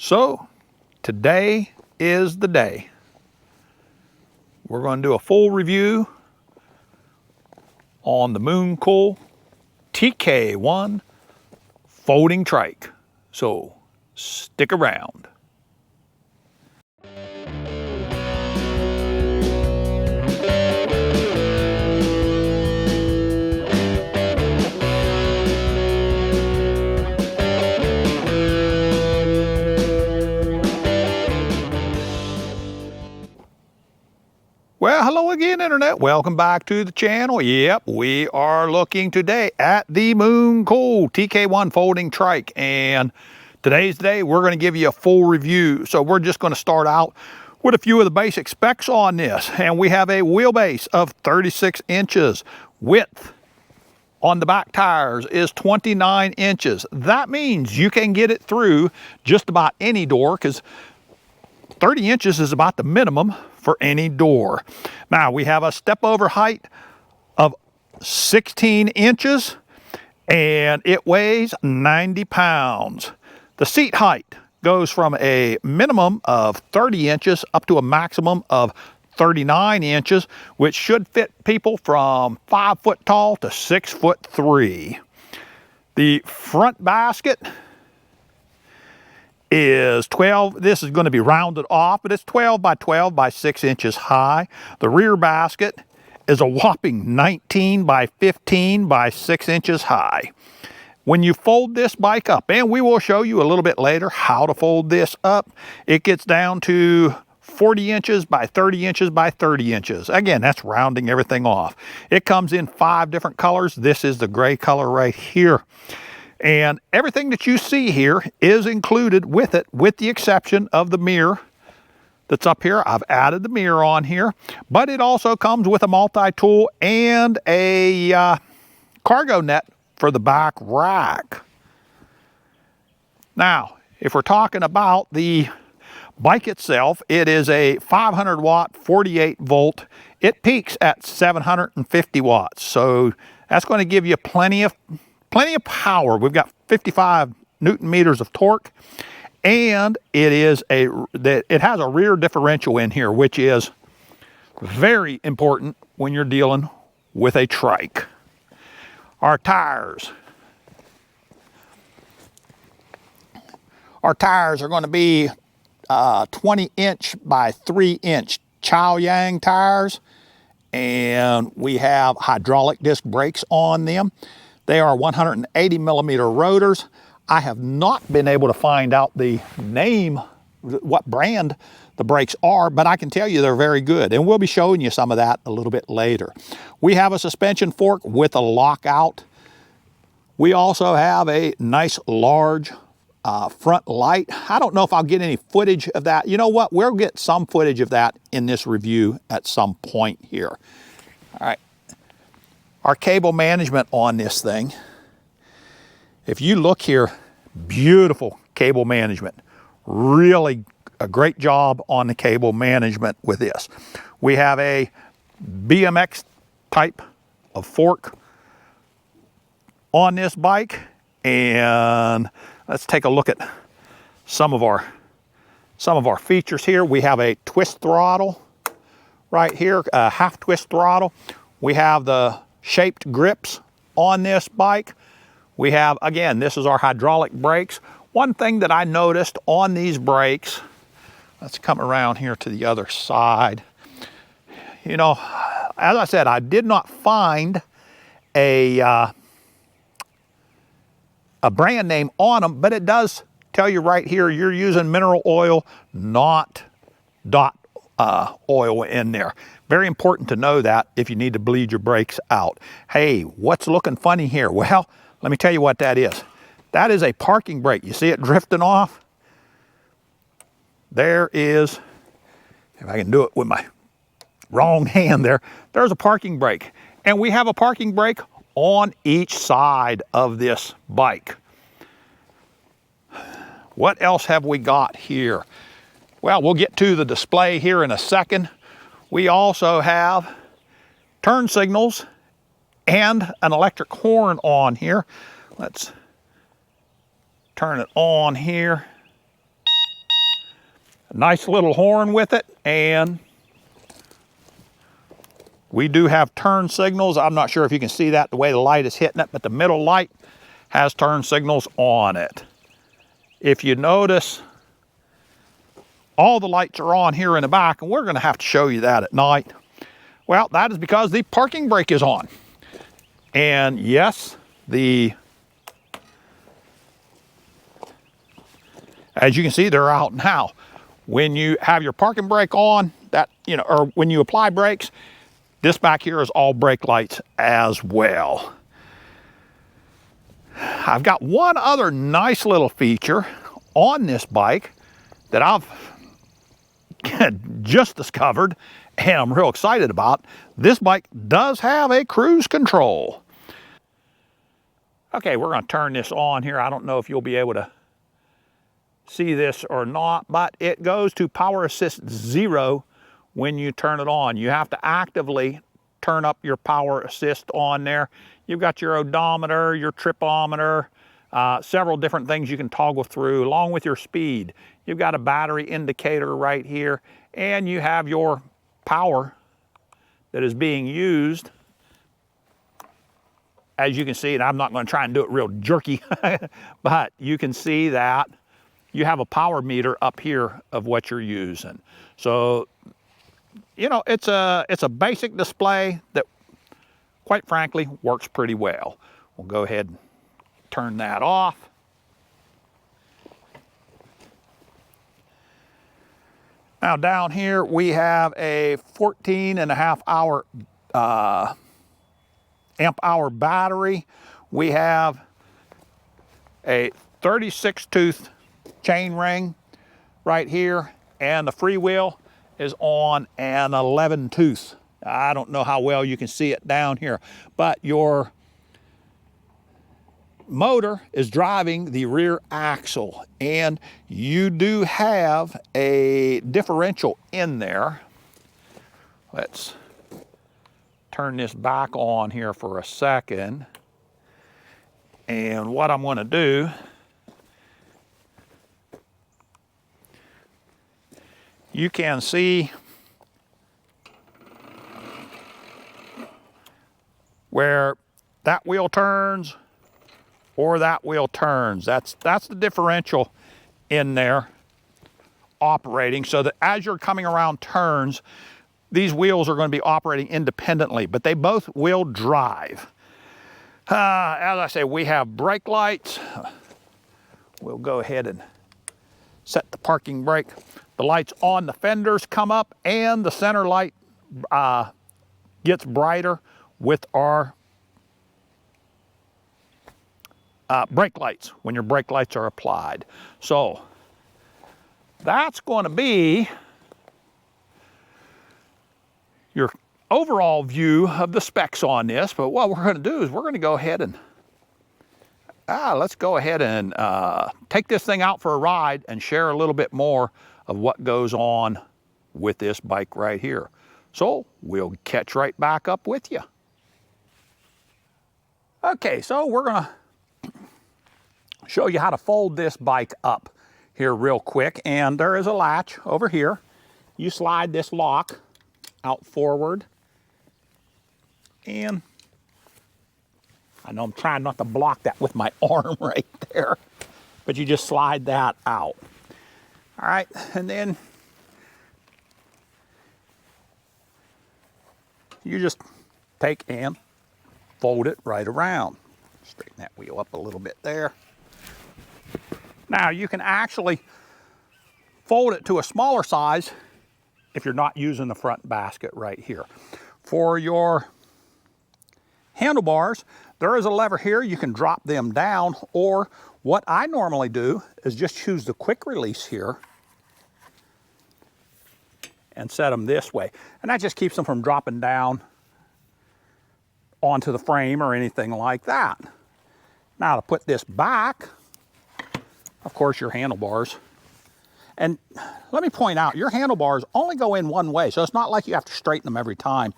So today is the day. We're going to do a full review on the Mooncool TK1 folding trike. So stick around. Well, hello again, Internet. Welcome back to the channel. Yep, we are looking today at the Mooncool TK1 folding trike. And today's the day we're going to give you a full review. So we're just going to start out with a few of the basic specs on this. And we have a wheelbase of 36 inches. Width on the back tires is 29 inches. That means you can get it through just about any door, because 30 inches is about the minimum for any door. Now we have a step over height of 16 inches and it weighs 90 pounds. The seat height goes from a minimum of 30 inches up to a maximum of 39 inches, which should fit people from 5 foot tall to 6'3". The front basket is 12, this is going to be rounded off, but it's 12 by 12 by 6 inches high. The rear basket is a whopping 19 by 15 by 6 inches high. When you fold this bike up, and we will show you a little bit later how to fold this up, it gets down to 40 inches by 30 inches by 30 inches. Again, that's rounding everything off. It comes in 5 different colors. This is the gray color right here. And everything that you see here is included with it, with the exception of the mirror that's up here. I've added the mirror on here, but it also comes with a multi-tool and a cargo net for the back rack. Now, if we're talking about the bike itself, it is a 500 watt, 48 volt. It peaks at 750 watts. So that's going to give you plenty of power. We've got 55 Newton meters of torque, and it has a rear differential in here, which is very important when you're dealing with a trike. Our tires are going to be 20 inch by 3 inch Chow Yang tires, and we have hydraulic disc brakes on them. They are 180 millimeter rotors. I have not been able to find out the name, what brand the brakes are, but I can tell you they're very good. And we'll be showing you some of that a little bit later. We have a suspension fork with a lockout. We also have a nice large front light. I don't know if I'll get any footage of that. You know what? We'll get some footage of that in this review at some point here. All right. Our cable management on this thing, if you look here, beautiful cable management. Really a great job on the cable management with this. We have a BMX type of fork on this bike, and let's take a look at some of our features here. We have a twist throttle right here, a half twist throttle. We have the shaped grips on this bike. We have, again, this is our hydraulic brakes. One thing that I noticed on these brakes, let's come around here to the other side. You know, as I said, I did not find a brand name on them, but it does tell you right here, you're using mineral oil, not dot oil in there. Very important to know that if you need to bleed your brakes out. Hey, what's looking funny here? Well, let me tell you what that is. That is a parking brake. You see it drifting off? There is, if I can do it with my wrong hand there, there's a parking brake. And we have a parking brake on each side of this bike. What else have we got here? Well, we'll get to the display here in a second. We also have turn signals and an electric horn on here. Let's turn it on here. A nice little horn with it, and we do have turn signals. I'm not sure if you can see that the way the light is hitting it, but the middle light has turn signals on it. If you notice, all the lights are on here in the back, and we're going to have to show you that at night. Well, that is because the parking brake is on. And yes, as you can see, they're out now. When you have your parking brake on, or when you apply brakes, this back here is all brake lights as well. I've got one other nice little feature on this bike that I've just discovered and I'm real excited about. This bike does have a cruise control. Okay, we're going to turn this on here. I don't know if you'll be able to see this or not, but it goes to power assist 0 when you turn it on. You have to actively turn up your power assist on there. You've got your odometer, your tripometer, several different things you can toggle through along with your speed. You've got a battery indicator right here, and you have your power that is being used. As you can see, and I'm not going to try and do it real jerky, but you can see that you have a power meter up here of what you're using. So, you know, it's a basic display that, quite frankly, works pretty well. We'll go ahead and turn that off. Now down here we have a 14.5 hour amp hour battery. We have a 36 tooth chain ring right here, and the freewheel is on an 11 tooth. I don't know how well you can see it down here, but your motor is driving the rear axle, and you do have a differential in there. Let's turn this back on here for a second. And what I'm going to do, you can see where that wheel turns or that wheel turns. That's the differential in there operating, so that as you're coming around turns, these wheels are going to be operating independently, but they both will drive. As I say, we have brake lights. We'll go ahead and set the parking brake. The lights on the fenders come up, and the center light gets brighter with our brake lights when your brake lights are applied. So that's going to be your overall view of the specs on this. But what we're going to do is we're going to go ahead and let's go ahead and take this thing out for a ride and share a little bit more of what goes on with this bike right here. So we'll catch right back up with you. Okay, so we're going to show you how to fold this bike up here real quick. And there is a latch over here. You slide this lock out forward, and I know I'm trying not to block that with my arm right there, but you just slide that out. All right, and then you just take and fold it right around. Straighten that wheel up a little bit there. Now you can actually fold it to a smaller size if you're not using the front basket right here. For your handlebars, there is a lever here. You can drop them down, or what I normally do is just use the quick release here and set them this way. And that just keeps them from dropping down onto the frame or anything like that. Now to put this back, of course, your handlebars. And let me point out, your handlebars only go in one way, so it's not like you have to straighten them every time.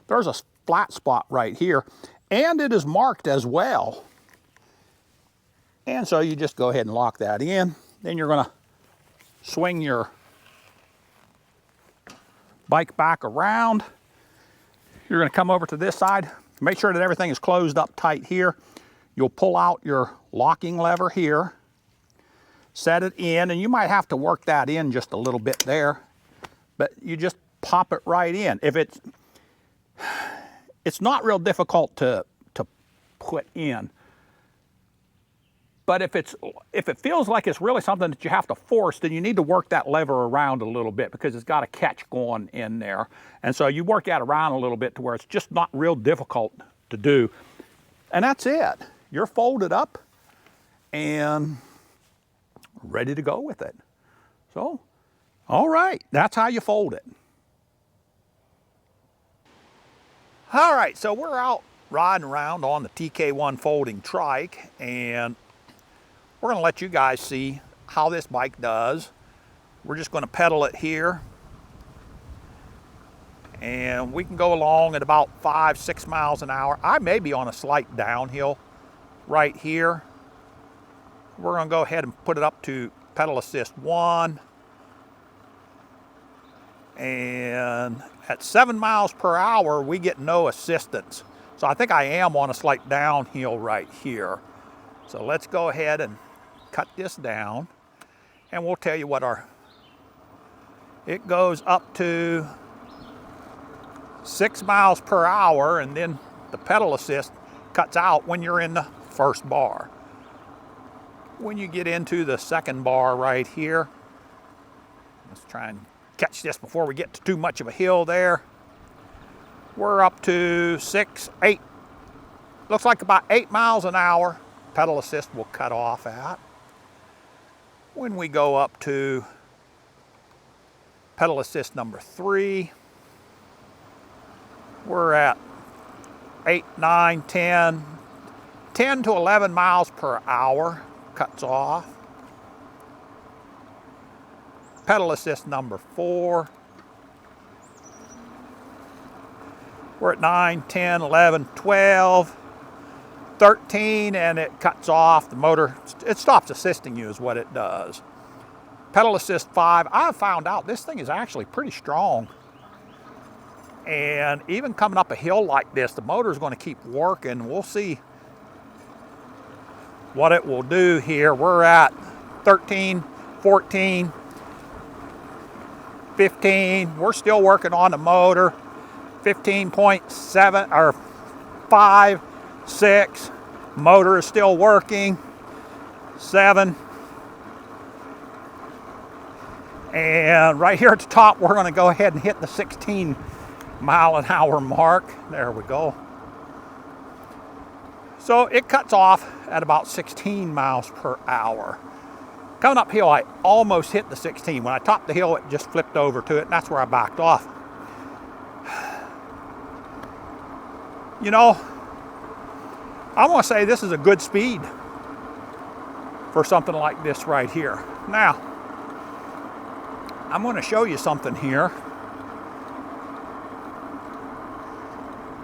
There's a flat spot right here, and it is marked as well. And so you just go ahead and lock that in. Then you're going to swing your bike back around. You're going to come over to this side. Make sure that everything is closed up tight here. You'll pull out your locking lever here, set it in, and you might have to work that in just a little bit there, but you just pop it right in. If it's not real difficult to put in, but if it feels like it's really something that you have to force, then you need to work that lever around a little bit because it's got a catch going in there. And so you work that around a little bit to where it's just not real difficult to do. And that's it. You're folded up and ready to go with it. So, all right, that's how you fold it. All right, so we're out riding around on the TK1 folding trike, and we're going to let you guys see how this bike does. We're just going to pedal it here, and we can go along at about 5-6 miles an hour. I may be on a slight downhill right here. We're going to go ahead and put it up to pedal assist 1, and at 7 miles per hour we get no assistance. So I think I am on a slight downhill right here. So let's go ahead and cut this down, and we'll tell you what it goes up to 6 miles per hour, and then the pedal assist cuts out when you're in the first bar. When you get into the second bar right here, let's try and catch this before we get to too much of a hill there. We're up to 8, looks like about 8 miles an hour. Pedal assist will cut off at. When we go up to pedal assist number 3, we're at 8, 9, 10 to 11 miles per hour, cuts off. Pedal assist number 4, we're at 9, 10, 11, 12, 13, and it cuts off. The motor, it stops assisting you is what it does. Pedal assist 5, I found out this thing is actually pretty strong. And even coming up a hill like this, the motor is going to keep working. We'll see what it will do here. We're at 13, 14, 15. We're still working on the motor. 15.7 or 5, 6. Motor is still working. 7. And right here at the top, we're going to go ahead and hit the 16 mile an hour mark. There we go. So it cuts off at about 16 miles per hour. Coming uphill, I almost hit the 16. When I topped the hill, it just flipped over to it, and that's where I backed off. You know, I want to say this is a good speed for something like this right here. Now, I'm going to show you something here.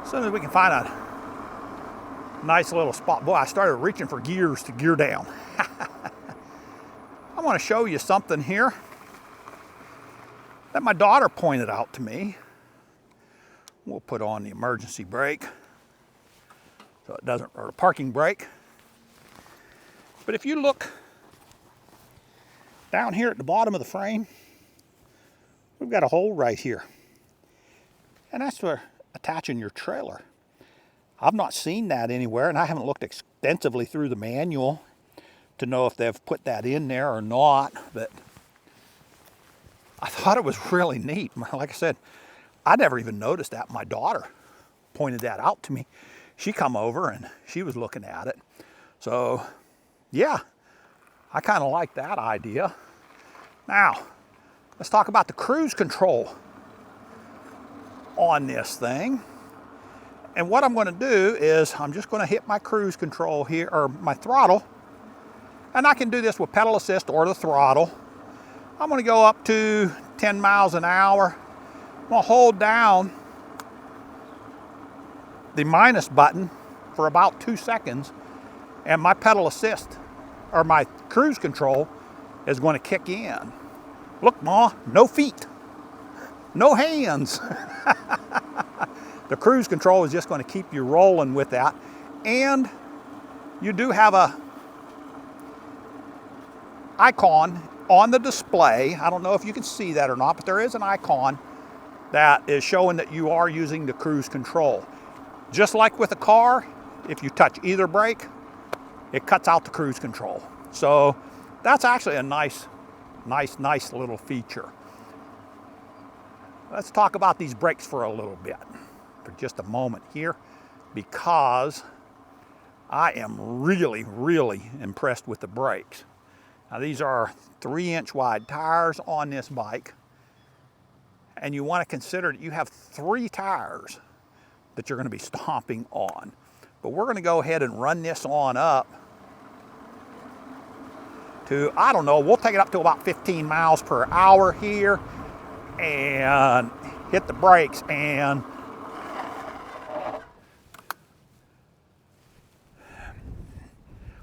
As soon as we can find a nice little spot. Boy, I started reaching for gears to gear down. I want to show you something here that my daughter pointed out to me. We'll put on the emergency brake so it doesn't, or the parking brake. But if you look down here at the bottom of the frame, we've got a hole right here. And that's for attaching your trailer. I've not seen that anywhere, and I haven't looked extensively through the manual to know if they've put that in there or not, but I thought it was really neat. Like I said, I never even noticed that. My daughter pointed that out to me. She come over and she was looking at it. So yeah, I kind of like that idea. Now, let's talk about the cruise control on this thing. And what I'm going to do is I'm just going to hit my cruise control here, or my throttle. And I can do this with pedal assist or the throttle. I'm going to go up to 10 miles an hour. I'm going to hold down the minus button for about 2 seconds, and my pedal assist, or my cruise control, is going to kick in. Look, Ma, no feet. no hands. The cruise control is just going to keep you rolling with that. And you do have a icon on the display. I don't know if you can see that or not, but there is an icon that is showing that you are using the cruise control. Just like with a car, if you touch either brake, it cuts out the cruise control. So that's actually a nice little feature. Let's talk about these brakes for a little bit, for just a moment here, because I am really impressed with the brakes. Now these are 3-inch wide tires on this bike, and you want to consider that you have 3 tires that you're going to be stomping on. But we're going to go ahead and run this on up to, I don't know, we'll take it up to about 15 miles per hour here and hit the brakes. And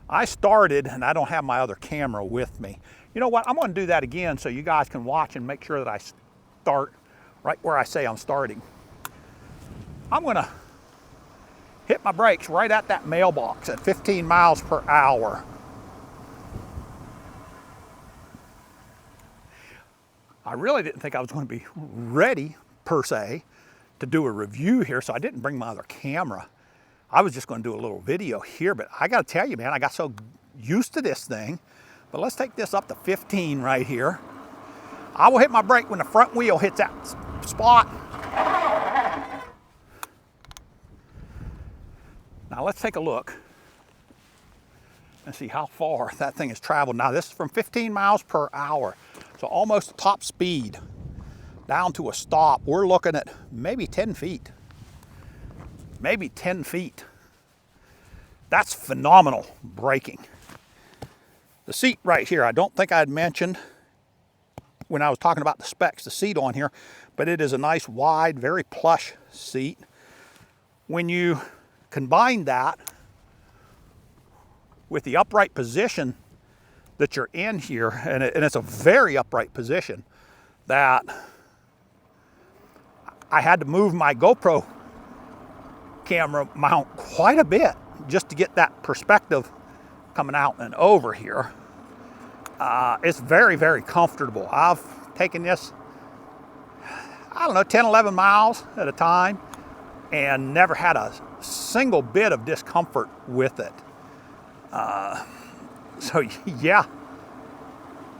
I started, and I don't have my other camera with me. You know what, I'm going to do that again so you guys can watch and make sure that I start right where I say I'm starting. I'm going to hit my brakes right at that mailbox at 15 miles per hour. I really didn't think I was going to be ready, per se, to do a review here, so I didn't bring my other camera. I was just going to do a little video here, but I got to tell you, man, I got so used to this thing. But let's take this up to 15 right here. I will hit my brake when the front wheel hits that spot. Now let's take a look and see how far that thing has traveled. Now this is from 15 miles per hour, so almost top speed down to a stop. We're looking at maybe 10 feet. Maybe 10 feet. That's phenomenal braking. The seat right here, I don't think I had mentioned when I was talking about the specs, the seat on here, but it is a nice wide, very plush seat. When you combine that with the upright position that you're in here, and it's a very upright position, that I had to move my GoPro camera mount quite a bit just to get that perspective coming out and over here. It's very comfortable. I've taken this, I don't know, 10, 11 miles at a time and never had a single bit of discomfort with it. So yeah,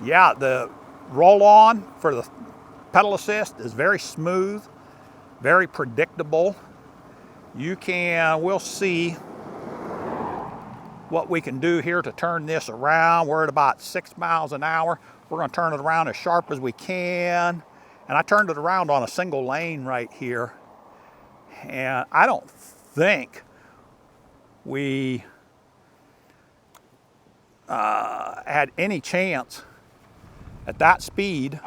the roll on for the pedal assist is very smooth, very predictable. We'll see what we can do here to turn this around. We're at about 6 miles an hour. We're going to turn it around as sharp as we can. And I turned it around on a single lane right here. And I don't think we had any chance at that speed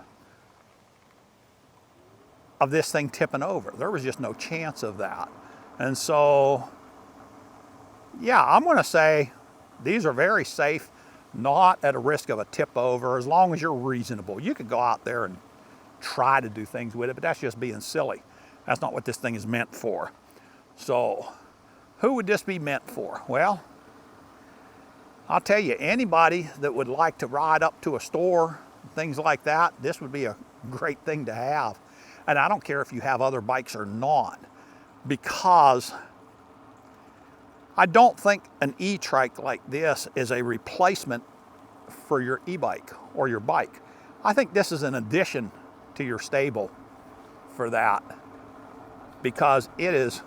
of this thing tipping over. There was just no chance of that. And so, yeah, I'm going to say these are very safe, not at a risk of a tip over, as long as you're reasonable. You could go out there and try to do things with it, but that's just being silly. That's not what this thing is meant for. So, who would this be meant for? Well, I'll tell you, anybody that would like to ride up to a store, things like that, this would be a great thing to have. And I don't care if you have other bikes or not, because I don't think an E-Trike like this is a replacement for your e-bike or your bike. I think this is an addition to your stable for that, because it's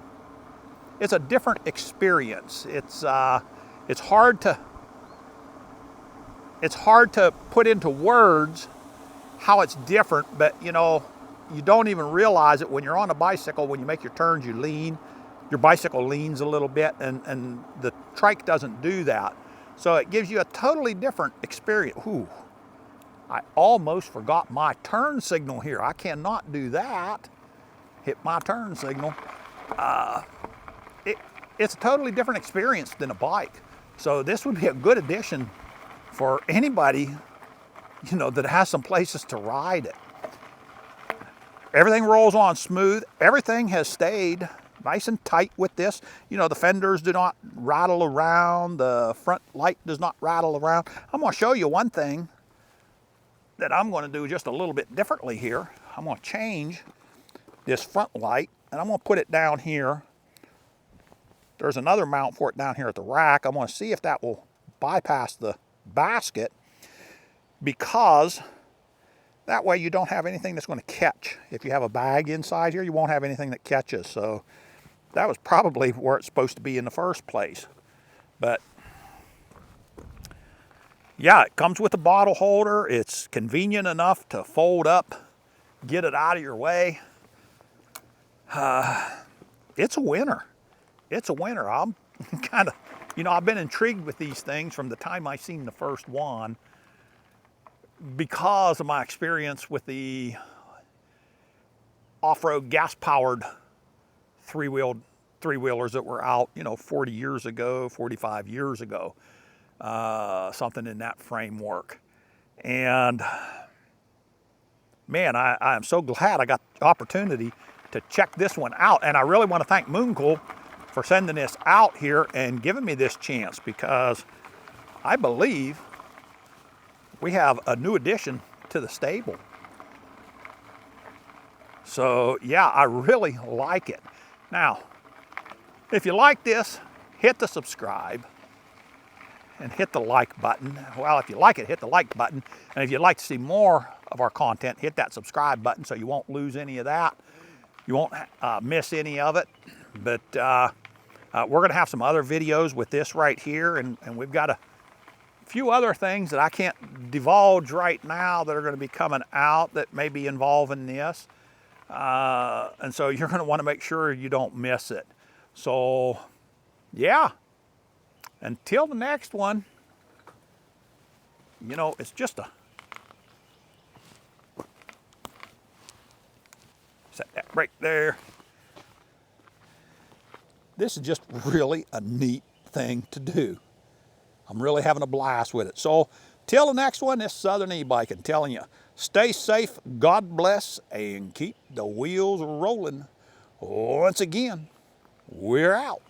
a different experience. It's hard to put into words how it's different, but you know, you don't even realize it when you're on a bicycle. When you make your turns, you lean. Your bicycle leans a little bit, and the trike doesn't do that. So it gives you a totally different experience. Ooh, I almost forgot my turn signal here. I cannot do that. Hit my turn signal. It's a totally different experience than a bike. So this would be a good addition for anybody, you know, that has some places to ride it. everything rolls on smooth. Everything has stayed nice and tight with this. You know, the fenders do not rattle around. The front light does not rattle around. I'm going to show you one thing that I'm going to do just a little bit differently here. I'm going to change this front light, and I'm going to put it down here. There's another mount for it down here at the rack. I'm going to see if that will bypass the basket, because that way you don't have anything that's going to catch. If you have a bag inside here, you won't have anything that catches. So that was probably where it's supposed to be in the first place. But yeah, it comes with a bottle holder. It's convenient enough to fold up, get it out of your way. It's a winner. It's a winner. I'm kind of, you know, I've been intrigued with these things from the time I seen the first one, because of my experience with the off-road gas-powered three-wheelers that were out, you know, 40 years ago, 45 years ago, something in that framework. And man, I am so glad I got the opportunity to check this one out. And I really want to thank Mooncool for sending this out here and giving me this chance, because I believe we have a new addition to the stable. So yeah, I really like it. Now, if you like this, hit the subscribe and hit the like button. Well, if you like it, hit the like button. And if you'd like to see more of our content, hit that subscribe button so you won't lose any of that. You won't miss any of it. But we're gonna have some other videos with this right here, and we've got a few other things that I can't divulge right now that are going to be coming out that may be involving this. And so you're going to want to make sure you don't miss it. So yeah, until the next one, you know, it's just a, set that brake there. This is just really a neat thing to do. I'm really having a blast with it. So till the next one, this Southern E-Bike, and telling you, stay safe, God bless, and keep the wheels rolling. Once again, we're out.